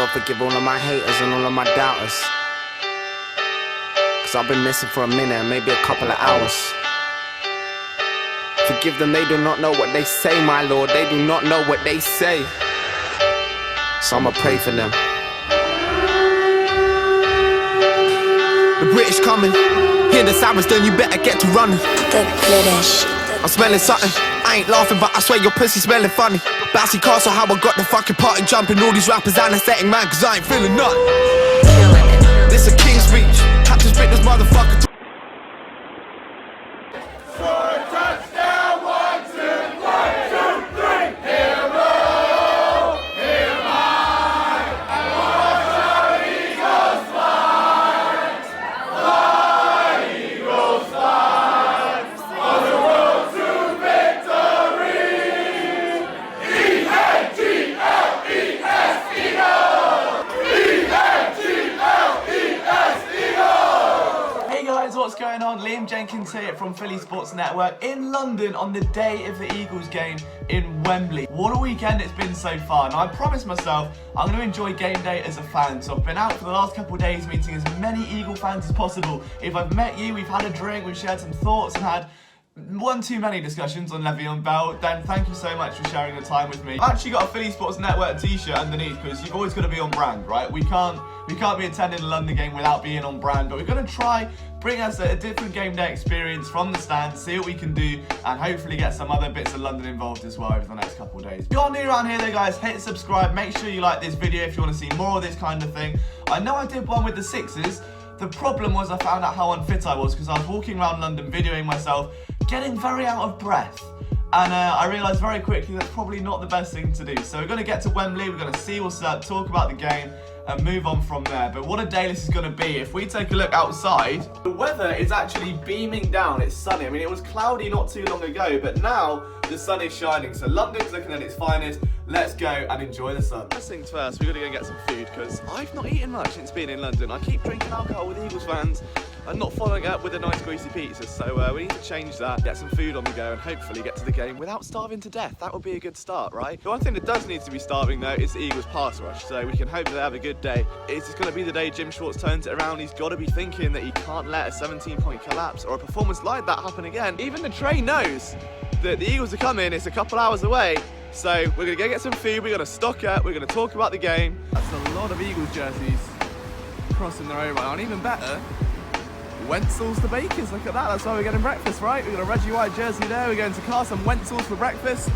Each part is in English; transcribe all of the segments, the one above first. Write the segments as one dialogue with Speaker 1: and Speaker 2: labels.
Speaker 1: Lord, forgive all of my haters and all of my doubters. Cause I've been missing for a minute and maybe a couple of hours. Forgive them, they do not know what they say, my Lord. They do not know what they say. So I'ma pray for them. The British coming. Hear the sirens, then you better get to running.
Speaker 2: The British.
Speaker 1: I'm smelling something. I ain't laughing, but I swear your pussy smelling funny. Bouncy castle, how I got the fucking party jumping. All these rappers anesthetic, man, cause I ain't feeling nothing. This a king's speech. Had to spit this motherfucker.
Speaker 3: What's going on? Liam Jenkins here from Philly Sports Network in London on the day of the Eagles game in Wembley. What a weekend it's been so far. Now I promised myself I'm going to enjoy game day as a fan, so I've been out for the last couple of days meeting as many Eagle fans as possible. If I've met you, we've had a drink, we've shared some thoughts and had one too many discussions on Le'Veon Bell, then thank you so much for sharing the time with me. I've actually got a Philly Sports Network t-shirt underneath because you've always got to be on brand, right? We can't be attending a London game without being on brand, but we're going to try bring us a different game day experience from the stand, see what we can do, and hopefully get some other bits of London involved as well over the next couple of days. If you're new around here though guys, hit subscribe, make sure you like this video if you want to see more of this kind of thing. I know I did one with the Sixers. The problem was I found out how unfit I was because I was walking around London videoing myself, getting very out of breath. And I realised very quickly that's probably not the best thing to do. So we're going to get to Wembley, we're going to see what's up, talk about the game, and move on from there. But what a day this is going to be. If we take a look outside, the weather is actually beaming down. It's sunny. I mean, it was cloudy not too long ago, but now the sun is shining. So London's looking at its finest. Let's go and enjoy the sun. First things first, we're going to go and get some food because I've not eaten much since being in London. I keep drinking alcohol with Eagles fans and not following it up with a nice greasy pizza. So we need to change that, get some food on the go, and hopefully get to the game without starving to death. That would be a good start, right? The one thing that does need to be starving though is the Eagles pass rush. So we can hope that they have a good day. It's going to be the day Jim Schwartz turns it around. He's got to be thinking that he can't let a 17-point collapse or a performance like that happen again. Even the train knows that the Eagles are coming. It's a couple hours away. So we're going to go get some food, we're going to stock up, we're going to talk about the game. That's a lot of Eagles jerseys crossing the road right now, and even better, Wenzel's the Bakers, look at that, that's why we're getting breakfast, right? We've got a Reggie White jersey there, we're going to Carson Wenzel's for breakfast.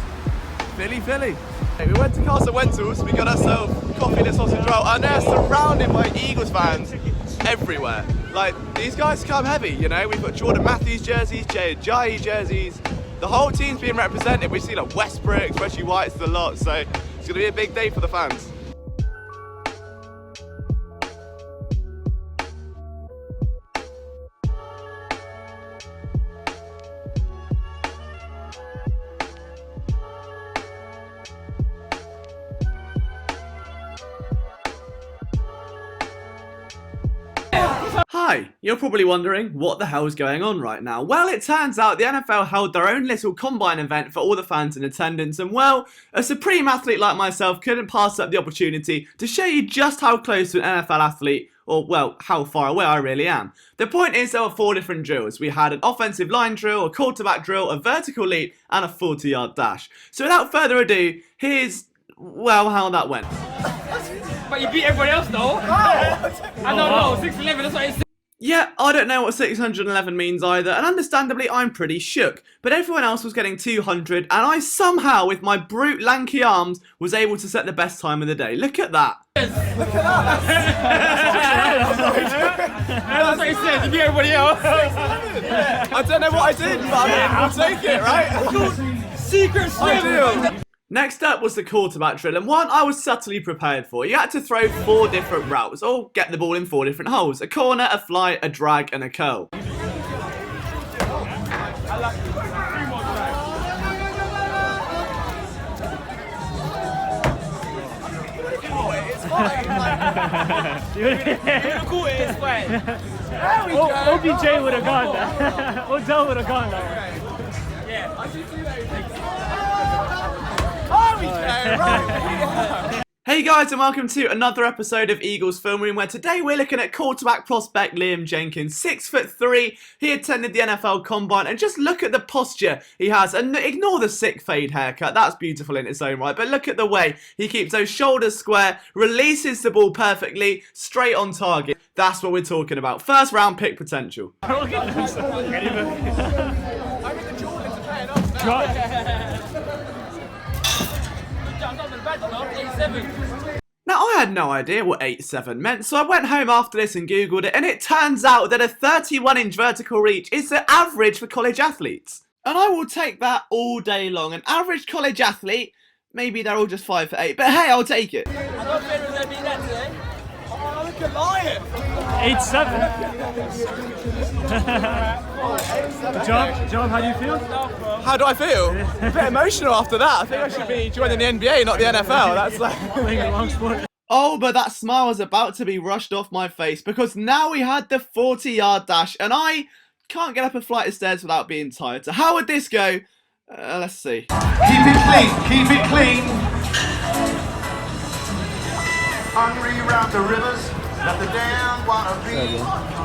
Speaker 3: Philly. Hey, we went to Carson Wenzel's, we got ourselves coffee and a sausage roll, and they're surrounded by Eagles fans everywhere. Like, these guys come heavy, you know, we've got Jordan Matthews jerseys, Jay Ajayi jerseys. The whole team's being represented. We've seen like Westbrook, Reggie White's the lot, so it's going to be a big day for the fans. Hi, you're probably wondering what the hell is going on right now. Well, it turns out the NFL held their own little combine event for all the fans in attendance, and well, a supreme athlete like myself couldn't pass up the opportunity to show you just how close to an NFL athlete, or well, how far away I really am. The point is there were 4 different drills. We had an offensive line drill, a quarterback drill, a vertical leap, and a 40-yard dash. So without further ado, here's, well, how that went.
Speaker 4: But you beat everybody else though. I don't know, 6'11", that's what it said.
Speaker 3: Yeah, I don't know what 611 means either, and understandably I'm pretty shook, but everyone else was getting 200, and I somehow, with my brute lanky arms, was able to set the best time of the day. Look at that.
Speaker 4: Look at that. That's what it says, you beat everybody else.
Speaker 3: I don't know what I did, but I mean, we'll take it, right?
Speaker 4: Secret swim.
Speaker 3: Next up was the quarterback drill, and one I was subtly prepared for. You had to throw 4 different routes, or get the ball in 4 different holes. A corner, a fly, a drag, and a curl.
Speaker 5: OBJ would have gone there. Odell would have gone there.
Speaker 4: Yeah.
Speaker 3: Right. Hey guys, and welcome to another episode of Eagles Film Room, where today we're looking at quarterback prospect Liam Jenkins. 6'3", he attended the NFL Combine, and just look at the posture he has, and ignore the sick fade haircut, that's beautiful in its own right, but look at the way he keeps those shoulders square, releases the ball perfectly, straight on target. That's what we're talking about. First round pick potential. Now, I had no idea what 8'7" meant, so I went home after this and googled it, and it turns out that a 31-inch vertical reach is the average for college athletes. And I will take that all day long. An average college athlete, maybe they're all just 5'8", but hey, I'll take it.
Speaker 4: I don't think we're going to beat that today.
Speaker 3: Oh, look at Lion!
Speaker 5: 8'7". John, how do you feel?
Speaker 3: How do I feel? A bit emotional after that. I think I should be joining the NBA, not the NFL. That's like...
Speaker 5: Playing a long sport.
Speaker 3: Oh, but that smile was about to be rushed off my face, because now we had the 40-yard dash, and I can't get up a flight of stairs without being tired. So how would this go? Let's see.
Speaker 2: Keep it clean, keep it clean. Hungry around the rivers, let the damn water be.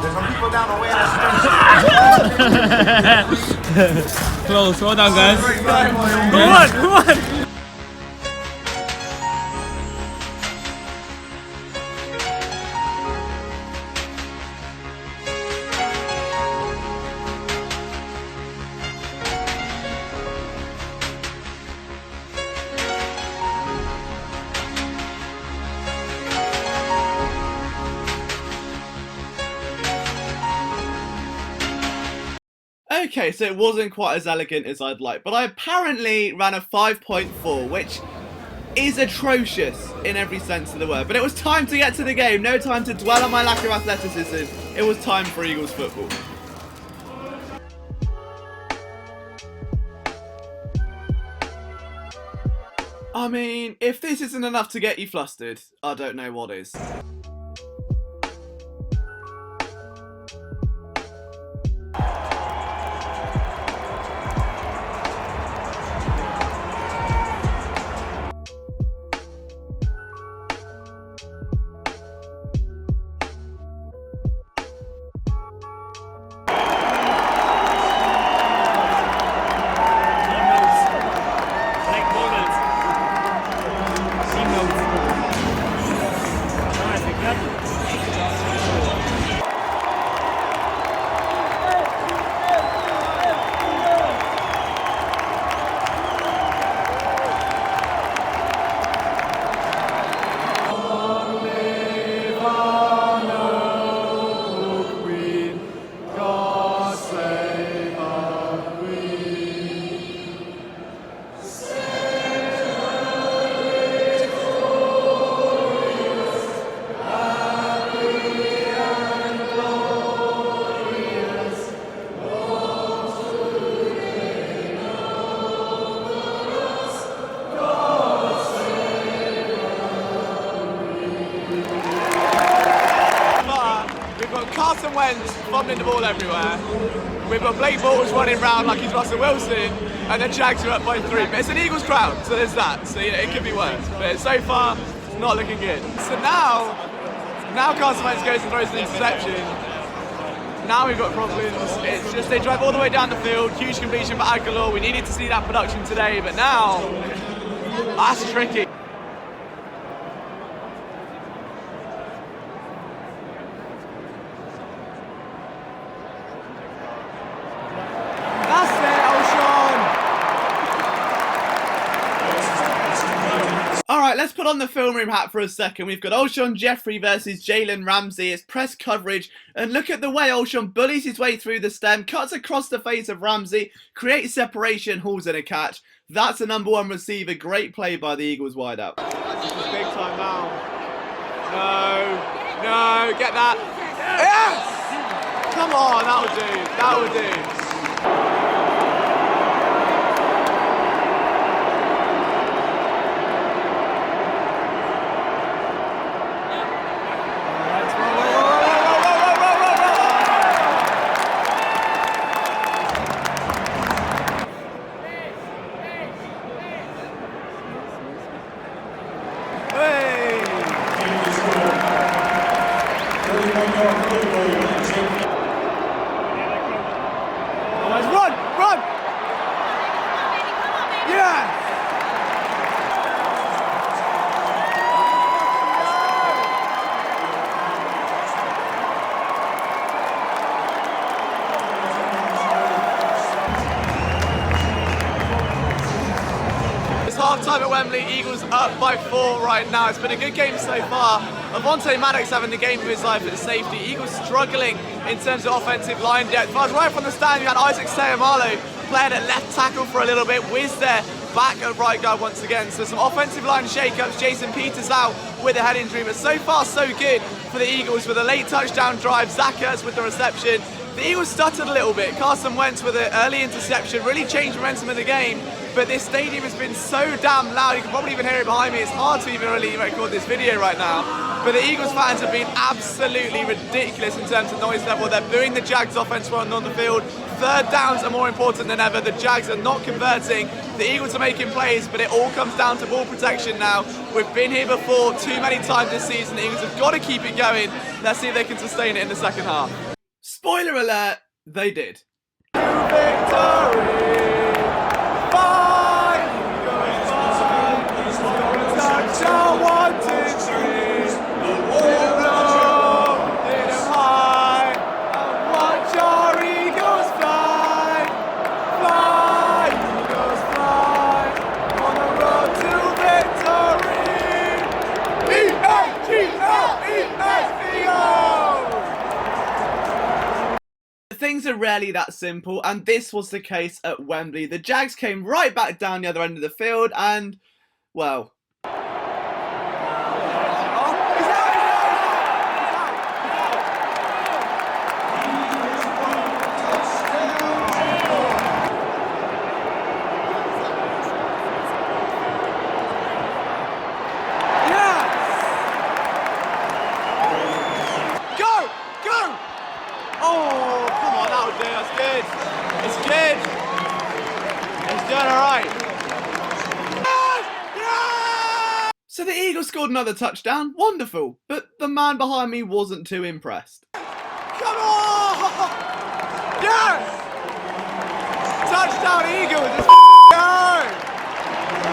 Speaker 2: There's some people down the way that's
Speaker 4: Close, well done guys.
Speaker 5: Come on!
Speaker 3: Okay, so it wasn't quite as elegant as I'd like, but I apparently ran a 5.4, which is atrocious in every sense of the word. But it was time to get to the game, no time to dwell on my lack of athleticism. It was time for Eagles football. I mean, if this isn't enough to get you flustered, I don't know what is. Carson Wentz fumbling the ball everywhere. We've got Blake Bortles running around like he's Russell Wilson, and the Jags are up by 3. But it's an Eagles crowd, so there's that. So you know, it could be worse. But so far, it's not looking good. So now Carson Wentz goes and throws an interception. Now we've got problems. It's just they drive all the way down the field. Huge completion for Aguilar. We needed to see that production today, but now that's tricky. Alright, let's put on the film room hat for a second. We've got Alshon Jeffrey versus Jalen Ramsey. It's press coverage, and look at the way Alshon bullies his way through the stem, cuts across the face of Ramsey, creates separation, hauls in a catch. That's a #1 receiver. Great play by the Eagles wideout. Big time now. No, get that. Yes! Come on, that would do. Hey! time at Wembley, Eagles up by 4 right now. It's been a good game so far. Avonte Maddox having the game of his life at safety. Eagles struggling in terms of offensive line depth. But right from the stand, you had Isaac Sayamalo playing at left tackle for a little bit. Wiz there, back at right guard once again. So some offensive line shake-ups. Jason Peters out with a head injury, but so far so good for the Eagles with a late touchdown drive. Zach Ertz with the reception. The Eagles stuttered a little bit. Carson Wentz with an early interception really changed momentum of the game, but this stadium has been so damn loud. You can probably even hear it behind me. It's hard to even really record this video right now. But the Eagles fans have been absolutely ridiculous in terms of noise level. They're booing the Jags offense run on the field. Third downs are more important than ever. The Jags are not converting. The Eagles are making plays, but it all comes down to ball protection now. We've been here before too many times this season. The Eagles have got to keep it going. Let's see if they can sustain it in the second half. Spoiler alert, they did. Victory! Five! Touchdown, 1, 2, 3. Hit 'em high, and watch our Eagles fly. Fly, Eagles fly, on the road to victory. E-A-G-L-E-S-E-O! Things are rarely that simple, and this was the case at Wembley. The Jags came right back down the other end of the field, and, well... Oh, come on, that'll do. That's good. It's good. It's doing all right. Yes! Yes! So the Eagles scored another touchdown. Wonderful. But the man behind me wasn't too impressed. Come on! Yes! Touchdown, Eagles. Let's go!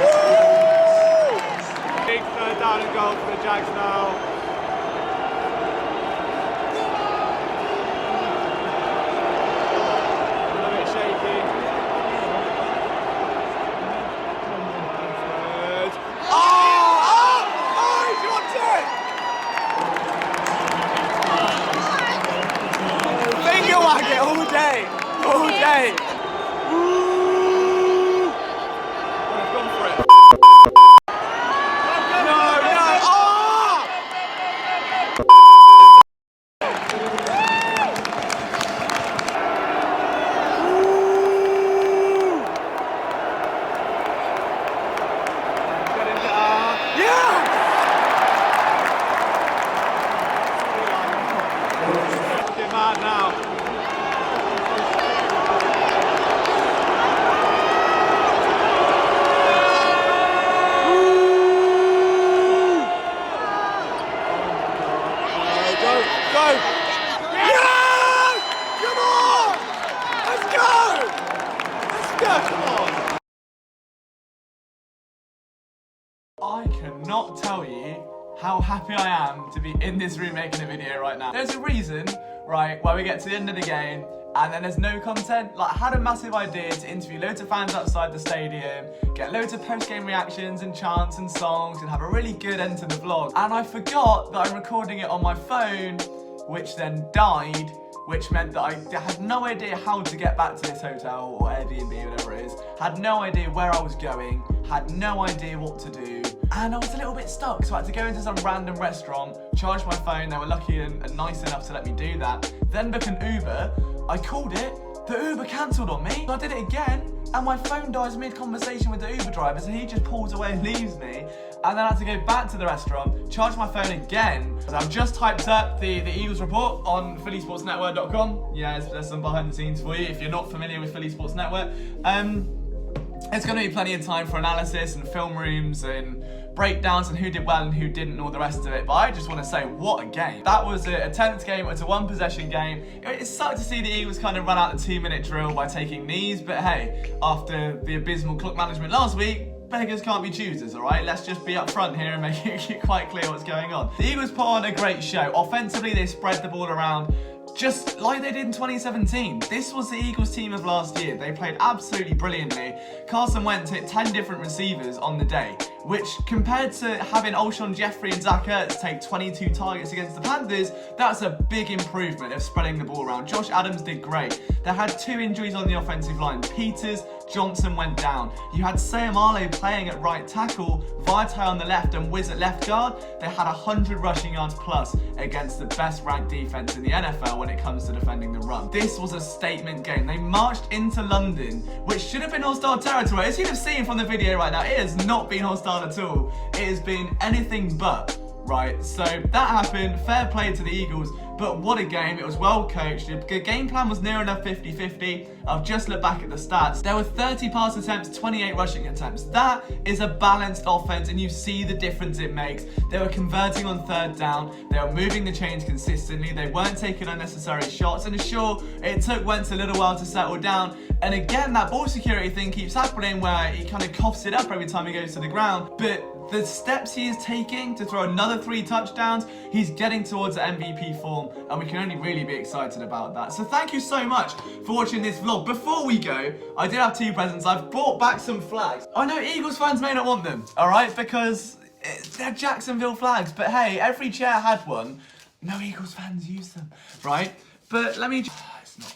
Speaker 3: Woo! Big third down and goal for the Jags now. All day. Ooh. I've gone for it. No. Oh! Yeah! Get mad now. I cannot tell you how happy I am to be in this room making a video right now. There's a reason, right, where we get to the end of the game and then there's no content. Like, I had a massive idea to interview loads of fans outside the stadium, get loads of post-game reactions and chants and songs and have a really good end to the vlog. And I forgot that I'm recording it on my phone, which then died, which meant that I had no idea how to get back to this hotel or Airbnb, whatever it is. Had no idea where I was going, had no idea what to do, and I was a little bit stuck, so I had to go into some random restaurant, charge my phone. They were lucky and nice enough to let me do that, then book an Uber. I called it, the Uber cancelled on me. So I did it again, and my phone dies mid-conversation with the Uber driver, so he just pulls away and leaves me. And then I had to go back to the restaurant, charge my phone again. So I've just typed up the Eagles report on phillysportsnetwork.com. Yeah, there's some behind the scenes for you if you're not familiar with Philly Sports Network. It's going to be plenty of time for analysis and film rooms and breakdowns and who did well and who didn't and all the rest of it. But I just want to say, what a game. That was a 10th game. It was a one-possession game. It sucked to see the Eagles kind of run out the 2-minute drill by taking knees. But hey, after the abysmal clock management last week, beggars can't be choosers, alright? Let's just be up front here and make it quite clear what's going on. The Eagles put on a great show. Offensively, they spread the ball around just like they did in 2017. This was the Eagles team of last year. They played absolutely brilliantly. Carson Wentz hit 10 different receivers on the day, which compared to having Alshon Jeffrey and Zach Ertz take 22 targets against the Panthers, that's a big improvement of spreading the ball around. Josh Adams did great. They had 2 injuries on the offensive line. Peters, Johnson went down. You had Sayamale playing at right tackle, Vitae on the left and Wiz at left guard. They had 100 rushing yards plus against the best ranked defense in the NFL when it comes to defending the run. This was a statement game. They marched into London, which should have been hostile territory. As you'd have seen from the video right now, it has not been hostile at all. It has been anything but. Right, so that happened, fair play to the Eagles, but what a game. It was well coached. The game plan was near enough 50-50. I've just looked back at the stats. There were 30 pass attempts, 28 rushing attempts. That is a balanced offense, and you see the difference it makes. They were converting on 3rd down. They were moving the chains consistently. They weren't taking unnecessary shots, and sure, it took Wentz a little while to settle down. And again, that ball security thing keeps happening where he kind of coughs it up every time he goes to the ground, but the steps he is taking to throw another 3 touchdowns, he's getting towards the MVP form, and we can only really be excited about that. So thank you so much for watching this vlog. Before we go, I did have 2 presents. I've brought back some flags. I know Eagles fans may not want them, alright, because they're Jacksonville flags, but hey, every chair had one. No Eagles fans use them, right? But let me it's not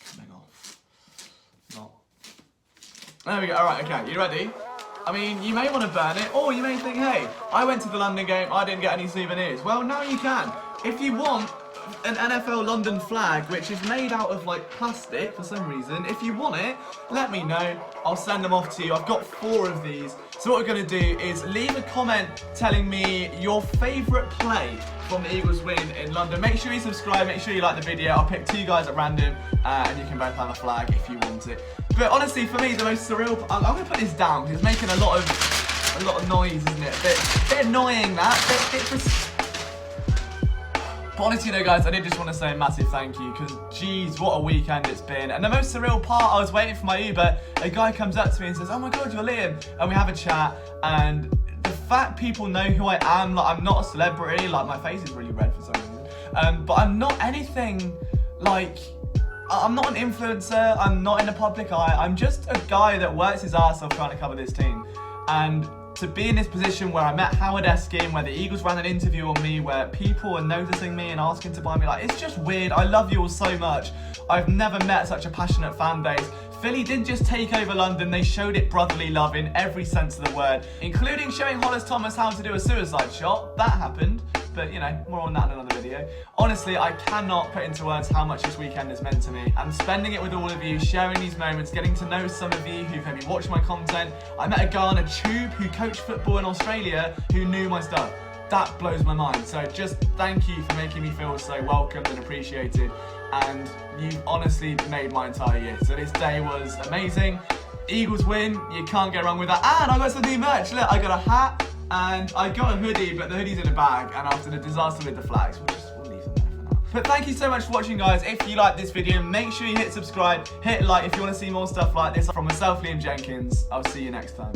Speaker 3: coming off. There we go. Alright, okay, you ready? I mean, you may want to burn it, or you may think, hey, I went to the London game, I didn't get any souvenirs. Well, now you can. If you want an NFL London flag, which is made out of, like, plastic for some reason, if you want it, let me know. I'll send them off to you. I've got 4 of these. So what we're going to do is leave a comment telling me your favourite play from the Eagles win in London. Make sure you subscribe, make sure you like the video. I'll pick 2 guys at random, and you can both have a flag if you want it. But honestly, for me, the most surreal... I'm going to put this down because it's making a lot of noise, isn't it? A bit annoying, that. But honestly, though, guys, I did just want to say a massive thank you because, geez, what a weekend it's been. And the most surreal part, I was waiting for my Uber. A guy comes up to me and says, "Oh my God, you're Liam," and we have a chat. And the fact people know who I am, like, I'm not a celebrity. Like, my face is really red for some reason. But I'm not anything like... I'm not an influencer, I'm not in the public eye, I'm just a guy that works his ass off trying to cover this team. And to be in this position where I met Howard Eskin, where the Eagles ran an interview on me, where people are noticing me and asking to buy me, like, it's just weird. I love you all so much. I've never met such a passionate fan base. Philly didn't just take over London, they showed it brotherly love in every sense of the word, including showing Hollis Thomas how to do a suicide shot. That happened. But, you know, more on that in another video. Honestly, I cannot put into words how much this weekend has meant to me. And spending it with all of you, sharing these moments, getting to know some of you who've maybe watched my content. I met a guy on a tube who coached football in Australia who knew my stuff. That blows my mind. So just thank you for making me feel so welcomed and appreciated. And you've honestly made my entire year. So this day was amazing. Eagles win, you can't get wrong with that. And I got some new merch. Look, I got a hat. And I got a hoodie, but the hoodie's in a bag, and after the disaster with the flags, we'll leave them there for now. But thank you so much for watching, guys. If you like this video, make sure you hit subscribe, hit like if you want to see more stuff like this. From myself, Liam Jenkins, I'll see you next time.